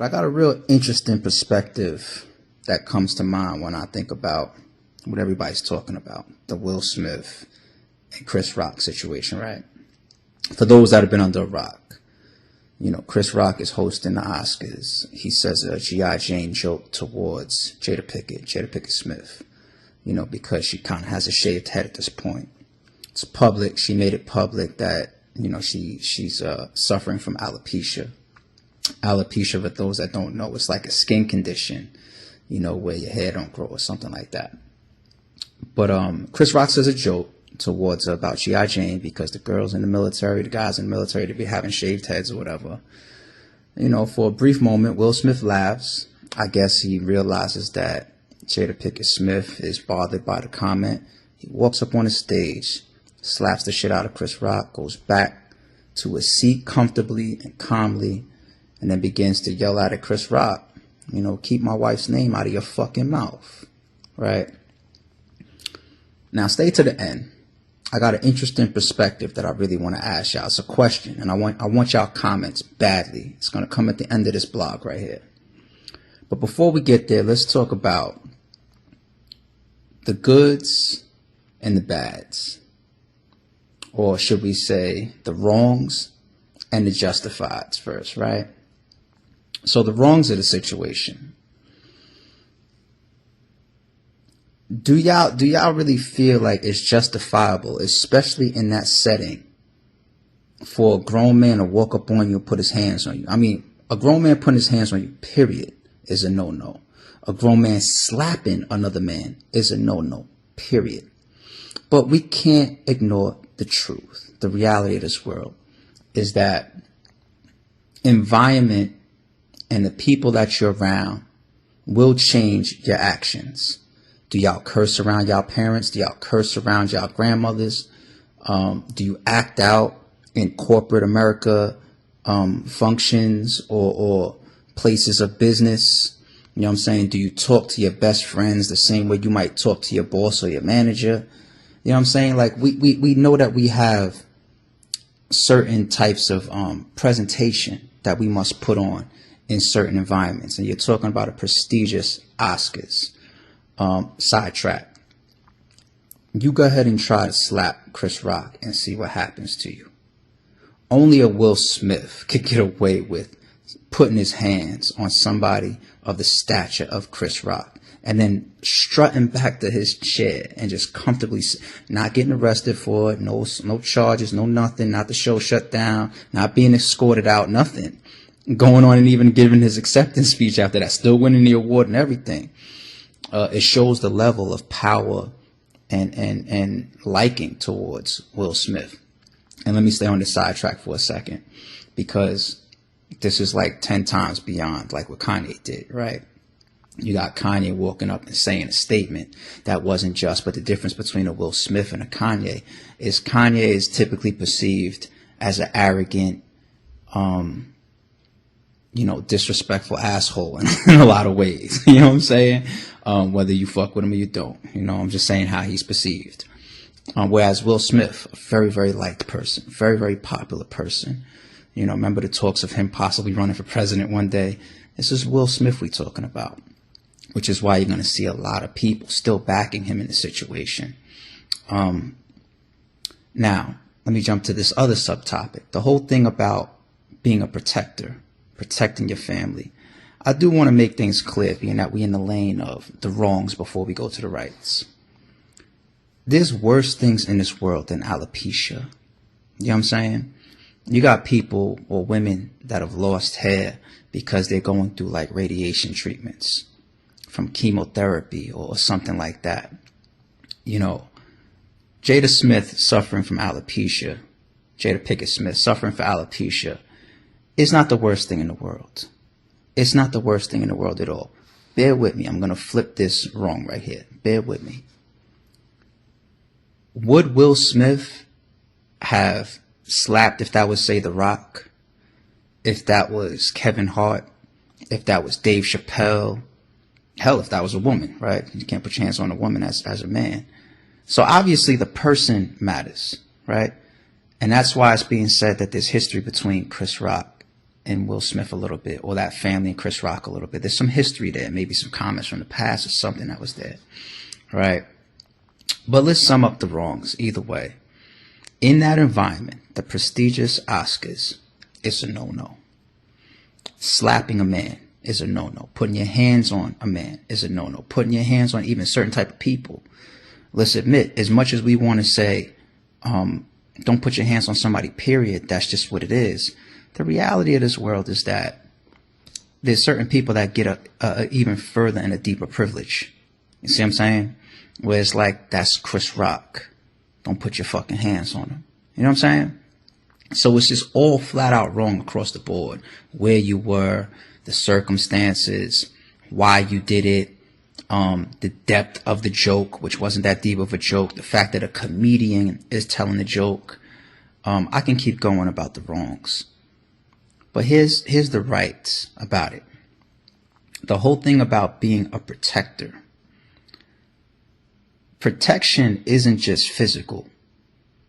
I got a real interesting perspective that comes to mind when I think about what everybody's talking about, the Will Smith and Chris Rock situation, right? For those that have been under a rock, you know, Chris Rock is hosting the Oscars. He says a G.I. Jane joke towards Jada Pinkett Smith, you know, because she kind of has a shaved head at this point. It's public. She made it public that, you know, she's suffering from alopecia. Alopecia, for those that don't know, it's like a skin condition, you know, where your hair don't grow or something like that. But Chris Rock says a joke towards about G.I. Jane because the girls in the military, the guys in the military, they be having shaved heads or whatever. You know, for a brief moment, Will Smith laughs. I guess he realizes that Jada Pinkett Smith is bothered by the comment. He walks up on the stage, slaps the shit out of Chris Rock, goes back to his seat comfortably and calmly, and then begins to yell out at Chris Rock, you know, keep my wife's name out of your fucking mouth, right? Now, stay to the end. I got an interesting perspective that I really want to ask y'all. It's a question, and I want y'all comments badly. It's going to come at the end of this blog right here. But before we get there, let's talk about the goods and the bads. Or should we say the wrongs and the justifieds first, right? So the wrongs of the situation. Do y'all really feel like it's justifiable, especially in that setting, for a grown man to walk up on you and put his hands on you? I mean, a grown man putting his hands on you, period, is a no-no. A grown man slapping another man is a no-no, period. But we can't ignore the truth. The reality of this world is that environment and the people that you're around will change your actions. Do y'all curse around y'all parents? Do y'all curse around y'all grandmothers? Do you act out in corporate America functions or places of business? You know what I'm saying? Do you talk to your best friends the same way you might talk to your boss or your manager? You know what I'm saying? Like we know that we have certain types of presentation that we must put on in certain environments. And you're talking about a prestigious Oscars. Sidetrack. You go ahead and try to slap Chris Rock and see what happens to you. Only a Will Smith could get away with putting his hands on somebody of the stature of Chris Rock and then strutting back to his chair and just comfortably not getting arrested for it, no charges, no nothing, not the show shut down, not being escorted out, nothing. Going on and even giving his acceptance speech after that, still winning the award and everything. It shows the level of power and liking towards Will Smith. And let me stay on the sidetrack for a second, because this is like 10 times beyond like what Kanye did, right? You got Kanye walking up and saying a statement that wasn't just, but the difference between a Will Smith and a Kanye is typically perceived as an arrogant, disrespectful asshole in a lot of ways. You know what I'm saying? Whether you fuck with him or you don't. You know, I'm just saying how he's perceived. Whereas Will Smith, a very, very liked person, very, very popular person. You know, remember the talks of him possibly running for president one day? This is Will Smith we're talking about, which is why you're going to see a lot of people still backing him in the situation. Now, let me jump to this other subtopic. The whole thing about being a protector, protecting your family. I do want to make things clear, being that we're in the lane of the wrongs before we go to the rights. There's worse things in this world than alopecia. You know what I'm saying? You got people or women that have lost hair because they're going through like radiation treatments from chemotherapy or something like that. You know, Jada Smith suffering from alopecia, Jada Pinkett Smith suffering from alopecia is not the worst thing in the world. It's not the worst thing in the world at all. Bear with me. I'm going to flip this wrong right here. Bear with me. Would Will Smith have slapped, if that was, say, The Rock, if that was Kevin Hart, if that was Dave Chappelle, hell, if that was a woman, right? You can't put your hands on a woman as a man. So obviously the person matters, right? And that's why it's being said that there's history between Chris Rock and Will Smith a little bit, or that family and Chris Rock a little bit. There's some history there, maybe some comments from the past or something that was there, right? But let's sum up the wrongs either way. In that environment, the prestigious Oscars, it's a no-no. Slapping a man is a no-no. Putting your hands on a man is a no-no. Putting your hands on even certain type of people. Let's admit, as much as we want to say, don't put your hands on somebody, period, that's just what it is. The reality of this world is that there's certain people that get even further and a deeper privilege. You see what I'm saying? Where it's like, that's Chris Rock. Don't put your fucking hands on him. You know what I'm saying? So it's just all flat out wrong across the board. Where you were, the circumstances, why you did it, the depth of the joke, which wasn't that deep of a joke, the fact that a comedian is telling the joke. I can keep going about the wrongs. But here's the rights about it. The whole thing about being a protector. Protection isn't just physical.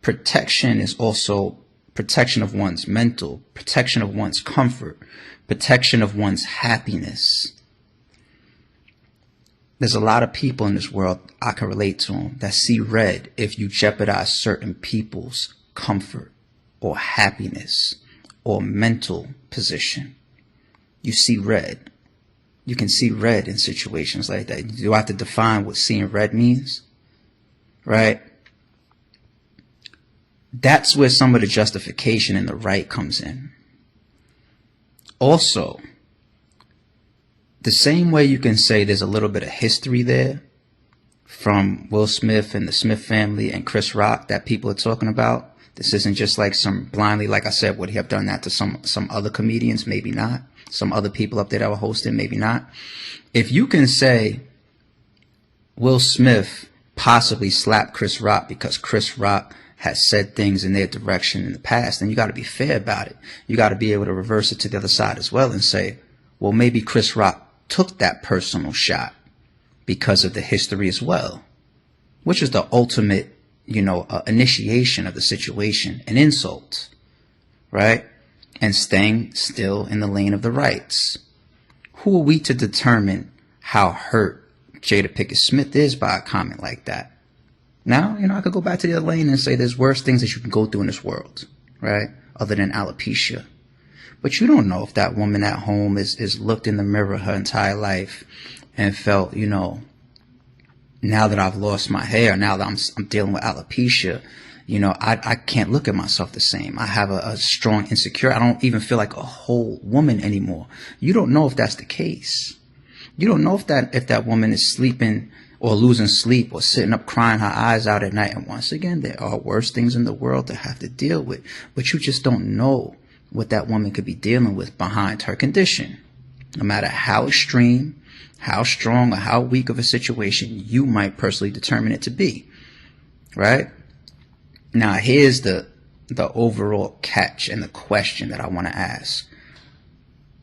Protection is also protection of one's mental, protection of one's comfort, protection of one's happiness. There's a lot of people in this world, I can relate to them, that see red if you jeopardize certain people's comfort or happiness or mental position. You see red. You can see red in situations like that. You have to define what seeing red means, right? That's where some of the justification and the right comes in. Also, the same way you can say there's a little bit of history there from Will Smith and the Smith family and Chris Rock that people are talking about. This isn't just like some blindly, like I said, would he have done that to some other comedians? Maybe not. Some other people up there that were hosting? Maybe not. If you can say Will Smith possibly slapped Chris Rock because Chris Rock has said things in their direction in the past, then you got to be fair about it. You got to be able to reverse it to the other side as well and say, well, maybe Chris Rock took that personal shot because of the history as well, which is the ultimate, initiation of the situation, an insult, right? And staying still in the lane of the rights. Who are we to determine how hurt Jada Pinkett Smith is by a comment like that? Now, I could go back to the other lane and say there's worse things that you can go through in this world, right? Other than alopecia. But you don't know if that woman at home is looked in the mirror her entire life and felt, now that I've lost my hair, now that I'm dealing with alopecia, I can't look at myself the same. I have a strong insecurity. I don't even feel like a whole woman anymore. You don't know if that's the case. You don't know if that woman is sleeping or losing sleep or sitting up crying her eyes out at night. And once again, there are worse things in the world to have to deal with, but you just don't know what that woman could be dealing with behind her condition. No matter how extreme, how strong, or how weak of a situation you might personally determine it to be, right? Now, here's the overall catch and the question that I want to ask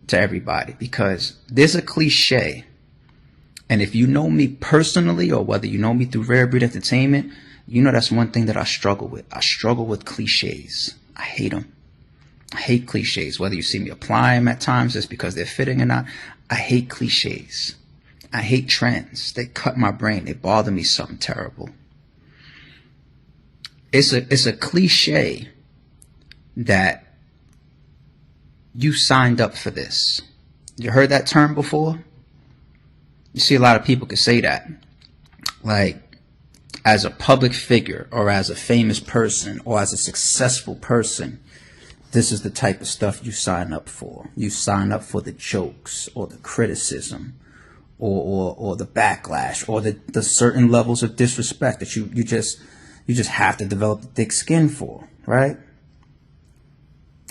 to everybody, because there's a cliche. And if you know me personally, or whether you know me through Rare Breed Entertainment, that's one thing that I struggle with. I struggle with cliches. I hate them. I hate cliches. Whether you see me apply them at times just because they're fitting or not, I hate cliches. I hate trends. They cut my brain. They bother me something terrible. It's a cliche that you signed up for this. You heard that term before? You see a lot of people could say that. Like, as a public figure or as a famous person or as a successful person, this is the type of stuff you sign up for. You sign up for the jokes or the criticism or the backlash or the certain levels of disrespect that you just have to develop the thick skin for, right?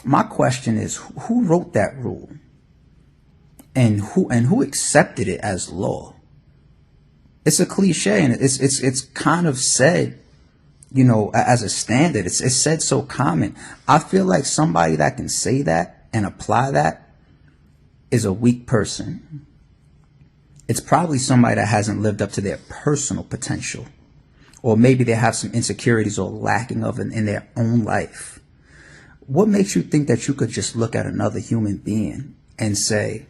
My question is, who wrote that rule? And who accepted it as law? It's a cliche, and it's kind of said, as a standard. It's said so common. I feel like somebody that can say that and apply that is a weak person. It's probably somebody that hasn't lived up to their personal potential, or maybe they have some insecurities or lacking of in their own life. what makes you think that you could just look at another human being and say,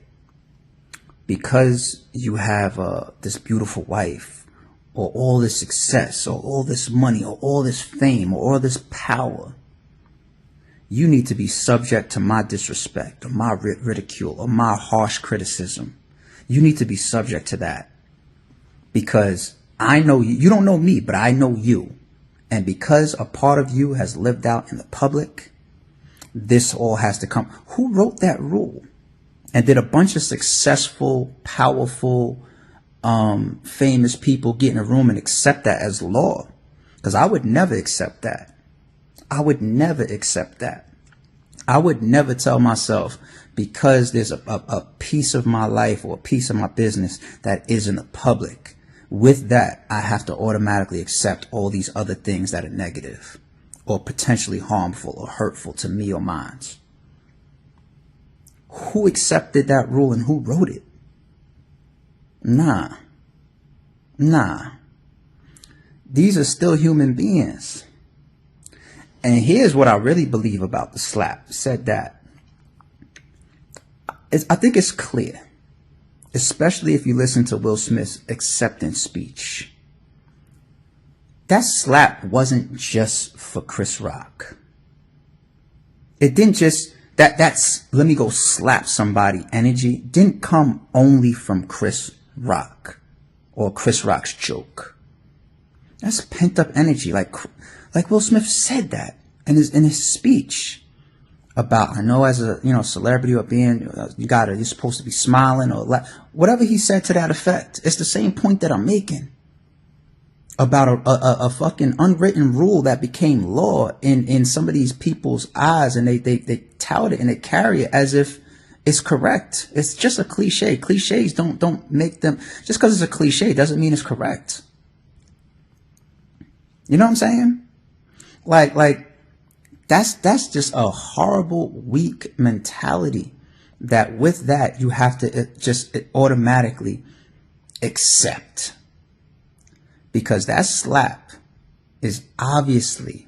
because you have this beautiful wife, or all this success, or all this money, or all this fame, or all this power, you need to be subject to my disrespect, or my ridicule, or my harsh criticism. You need to be subject to that. Because I know you. You don't know me, but I know you. And because a part of you has lived out in the public, this all has to come. Who wrote that rule? And did a bunch of successful, powerful, famous people get in a room and accept that as law? Because I would never accept that. I would never accept that. I would never tell myself, because there's a piece of my life or a piece of my business that is in the public, with that, I have to automatically accept all these other things that are negative or potentially harmful or hurtful to me or mine. Who accepted that rule and who wrote it? Nah. These are still human beings. And here's what I really believe about the slap. It said that. I think it's clear, especially if you listen to Will Smith's acceptance speech. That slap wasn't just for Chris Rock. It didn't just, that's let me go slap somebody energy didn't come only from Chris Rock or Chris Rock's joke. That's pent up energy. Like Will Smith said that in his speech about, I know as a, celebrity or being, you're supposed to be smiling or whatever he said to that effect. It's the same point that I'm making about a fucking unwritten rule that became law in some of these people's eyes, and they tout it and they carry it as if it's correct. It's just a cliche. Cliches don't make them, just because it's a cliche doesn't mean it's correct. You know what I'm saying? Like that's just a horrible, weak mentality that with that you have to just automatically accept. Because that slap is obviously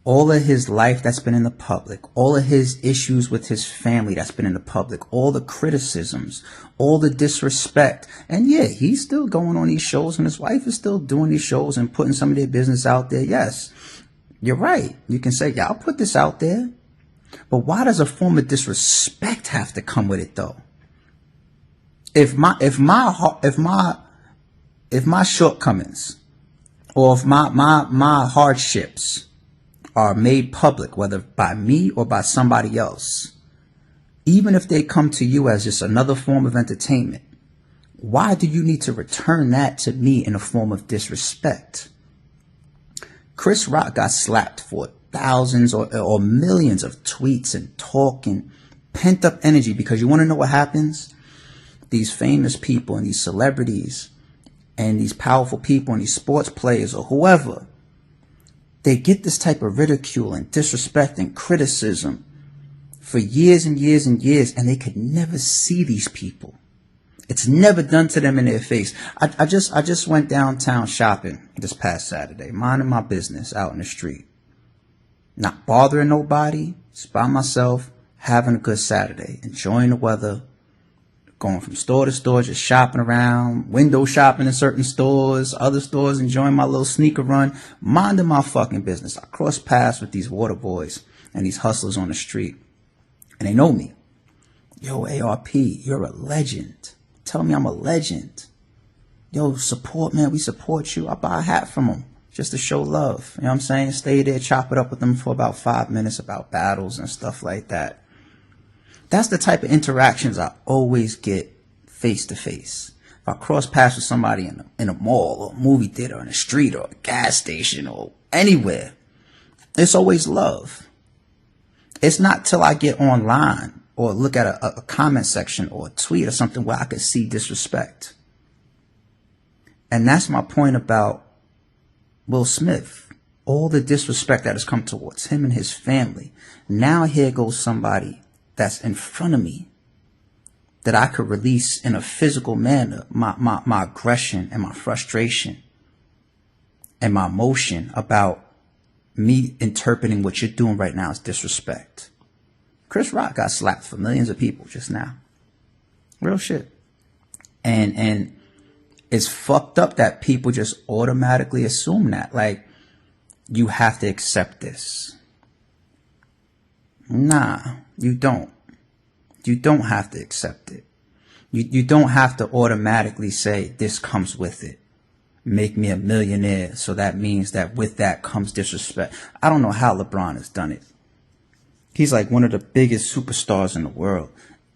all of his life that's been in the public, all of his issues with his family that's been in the public, all the criticisms, all the disrespect. And yeah, he's still going on these shows and his wife is still doing these shows and putting some of their business out there. Yes, you're right. You can say, yeah, I'll put this out there. But why does a form of disrespect have to come with it though? If my shortcomings or if my hardships are made public, whether by me or by somebody else, even if they come to you as just another form of entertainment, why do you need to return that to me in a form of disrespect? Chris Rock got slapped for thousands or millions of tweets and talk and pent up energy, because you want to know what happens? These famous people and these celebrities and these powerful people and these sports players or whoever, they get this type of ridicule and disrespect and criticism for years and years and years, and they could never see these people. It's never done to them in their face. I just went downtown shopping this past Saturday, minding my business out in the street, not bothering nobody, just by myself, having a good Saturday, enjoying the weather, going from store to store, just shopping around, window shopping in certain stores, other stores, enjoying my little sneaker run, minding my fucking business. I crossed paths with these water boys and these hustlers on the street, and they know me. Yo, ARP, you're a legend. Tell me I'm a legend. Yo, support, man, we support you. I buy a hat from them just to show love. You know what I'm saying? Stay there, chop it up with them for about 5 minutes about battles and stuff like that. That's the type of interactions I always get face to face. If I cross paths with somebody in a mall or a movie theater or in a street or a gas station or anywhere, it's always love. It's not till I get online or look at a comment section or a tweet or something where I can see disrespect. And that's my point about Will Smith. All the disrespect that has come towards him and his family. Now here goes somebody that's in front of me that I could release in a physical manner my aggression and my frustration and my emotion about me interpreting what you're doing right now as disrespect. Chris Rock got slapped for millions of people just now. Real shit. And it's fucked up that people just automatically assume that. Like, you have to accept this. Nah, you don't. You don't have to accept it. You don't have to automatically say this comes with it. Make me a millionaire. So that means that with that comes disrespect. I don't know how LeBron has done it. He's like one of the biggest superstars in the world.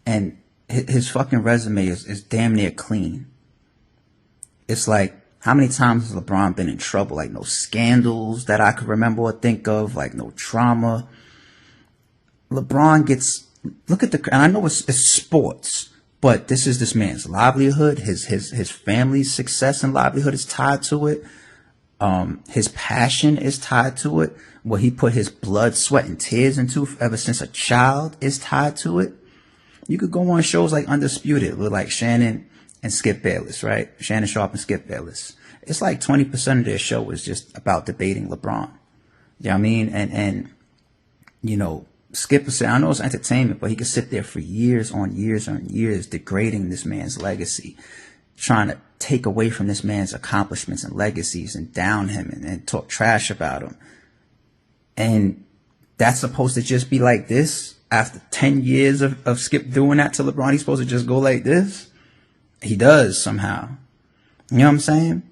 And his fucking resume is damn near clean. It's like, how many times has LeBron been in trouble? Like, no scandals that I could remember or think of. Like, no trauma. LeBron gets, look at the, and I know it's sports, but this is this man's livelihood. His family's success and livelihood is tied to it. His passion is tied to it. What he put his blood, sweat, and tears into ever since a child is tied to it. You could go on shows like Undisputed with like Shannon and Skip Bayless, right? Shannon Sharp and Skip Bayless. It's like 20% of their show is just about debating LeBron. You know what I mean? And you know, Skip will say, I know it's entertainment, but he could sit there for years on years on years degrading this man's legacy, trying to take away from this man's accomplishments and legacies and down him and talk trash about him. And that's supposed to just be like this? After 10 years of Skip doing that to LeBron, he's supposed to just go like this? He does somehow. You know what I'm saying?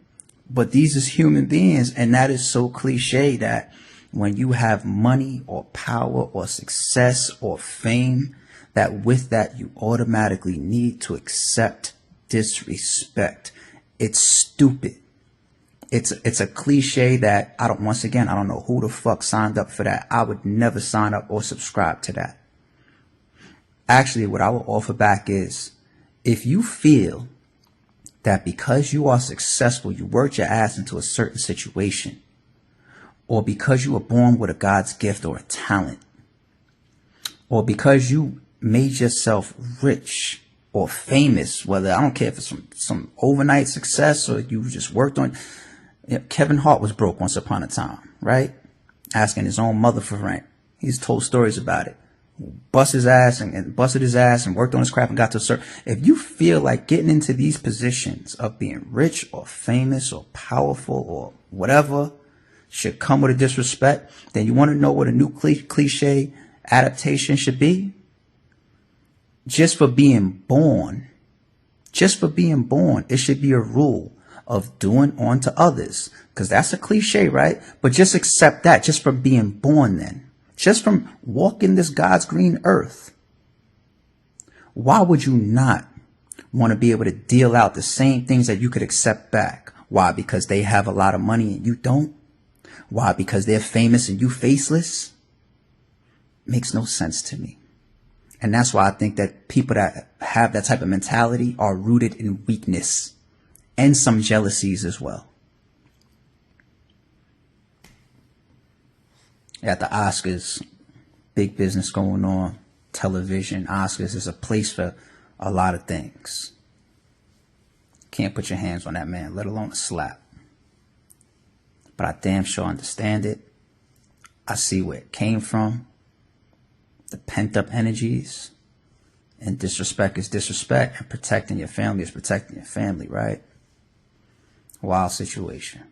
But these is human beings, and that is so cliche that when you have money or power or success or fame, that with that you automatically need to accept disrespect. It's stupid. It's a cliche that I don't know who the fuck signed up for that. I would never sign up or subscribe to that. Actually, what I will offer back is, if you feel that because you are successful, you worked your ass into a certain situation, or because you were born with a God's gift or a talent, or because you made yourself rich or famous, whether, I don't care if it's some overnight success or you just worked on, you know, Kevin Hart was broke once upon a time, right? Asking his own mother for rent. He's told stories about it. Busted his ass and worked on his craft and got to a certain. If you feel like getting into these positions of being rich or famous or powerful or whatever should come with a disrespect, then you want to know what a new cliche adaptation should be? Just for being born, it should be a rule of doing unto others. Because that's a cliche, right? But just accept that just from being born then. Just from walking this God's green earth. Why would you not want to be able to deal out the same things that you could accept back? Why? Because they have a lot of money and you don't? Why? Because they're famous and you faceless? Makes no sense to me. And that's why I think that people that have that type of mentality are rooted in weakness and some jealousies as well. At the Oscars, big business going on, television. Oscars is a place for a lot of things. Can't put your hands on that man, let alone a slap. But I damn sure understand it. I see where it came from. The pent up energies. And disrespect is disrespect. And protecting your family is protecting your family, right? Wild situation.